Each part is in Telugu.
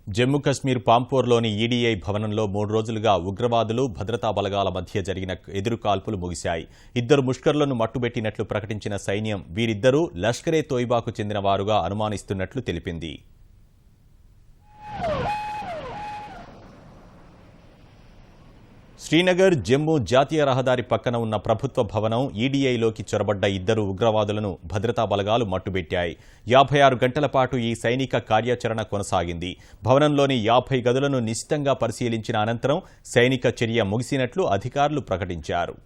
జమ్మూ కశ్మీర్ పాంపోర్లోని ఈడీఐ భవనంలో 3 రోజులుగా ఉగ్రవాదులు భద్రతా బలగాల మధ్య జరిగిన ఎదురుకాల్పులు ముగిశాయి. 2 ముష్కరులను మట్టుబెట్టినట్లు ప్రకటించిన సైన్యం వీరిద్దరూ లష్కరే తోయిబాకు చెందిన వారుగా అనుమానిస్తున్నట్లు తెలిపింది. శ్రీనగర్ జమ్మూ జాతీయ రహదారి పక్కన ఉన్న ప్రభుత్వ భవనం ఈడీఐలోకి చొరబడ్డ 2 ఉగ్రవాదులను భద్రతా బలగాలు మట్టుబెట్టాయి. 56 గంటల పాటు ఈ సైనిక కార్యాచరణ కొనసాగింది. భవనంలోని 50 గదులను నిశితంగా పరిశీలించిన అనంతరం సైనిక చర్య ముగిసినట్లు అధికారులు ప్రకటించారు.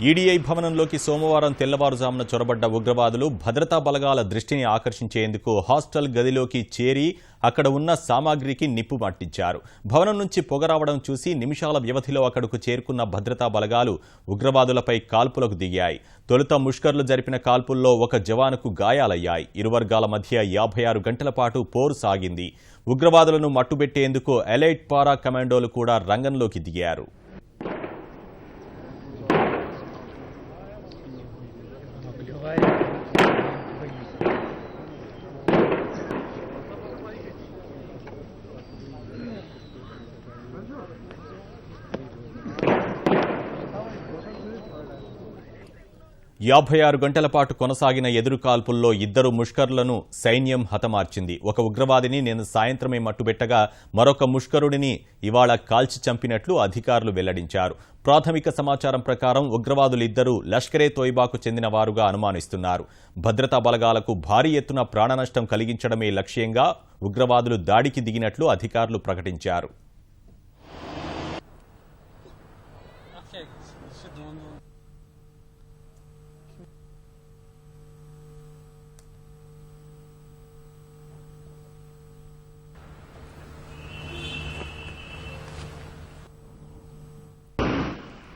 ఈడీఐ భవనంలోకి సోమవారం తెల్లవారుజామున చొరబడ్డ ఉగ్రవాదులు భద్రతా బలగాల దృష్టిని ఆకర్షించేందుకు హాస్టల్ గదిలోకి చేరి అక్కడ ఉన్న సామాగ్రికి నిప్పు మట్టించారు. భవనం నుంచి పొగ రావడం చూసి నిమిషాల వ్యవధిలో అక్కడకు చేరుకున్న భద్రతా బలగాలు ఉగ్రవాదులపై కాల్పులకు దిగాయి. తొలుత ముష్కర్లు జరిపిన కాల్పుల్లో ఒక జవానుకు గాయాలయ్యాయి. ఇరు వర్గాల మధ్య 56 గంటల పాటు పోరు సాగింది. ఉగ్రవాదులను మట్టుబెట్టేందుకు ఎలైట్ పారా కమాండోలు కూడా రంగంలోకి దిగారు. యాభై 56 గంటల పాటు కొనసాగిన ఎదురుకాల్పుల్లో 2 ముష్కరులను సైన్యం హతమార్చింది. ఒక ఉగ్రవాదిని నిన్న సాయంత్రమే మట్టుబెట్టగా మరొక ముష్కరుడిని ఇవాళ కాల్చి చంపినట్లు అధికారులు వెల్లడించారు. ప్రాథమిక సమాచారం ప్రకారం ఉగ్రవాదులిద్దరూ లష్కరే తోయిబాకు చెందిన వారుగా అనుమానిస్తున్నారు. భద్రతా బలగాలకు భారీ ఎత్తున ప్రాణనష్టం కలిగించడమే లక్ష్యంగా ఉగ్రవాదులు దాడికి దిగినట్లు అధికారులు ప్రకటించారు.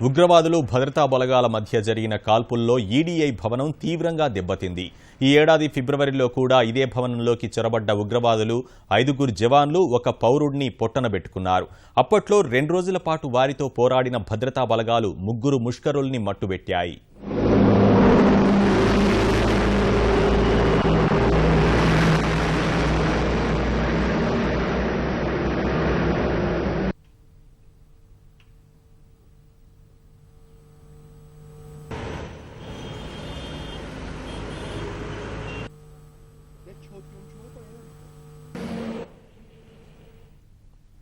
ఉగ్రవాదులు భద్రతా బలగాల మధ్య జరిగిన కాల్పుల్లో ఈడీఐ భవనం తీవ్రంగా దెబ్బతింది. ఈ ఏడాది ఫిబ్రవరిలో కూడా ఇదే భవనంలోకి చొరబడ్డ ఉగ్రవాదులు 5 జవాన్లు ఒక పౌరుడిని పొట్టనబెట్టుకున్నారు. అప్పట్లో 2 రోజుల పాటు వారితో పోరాడిన భద్రతా బలగాలు 3 ముష్కరుల్ని మట్టుబెట్టాయి.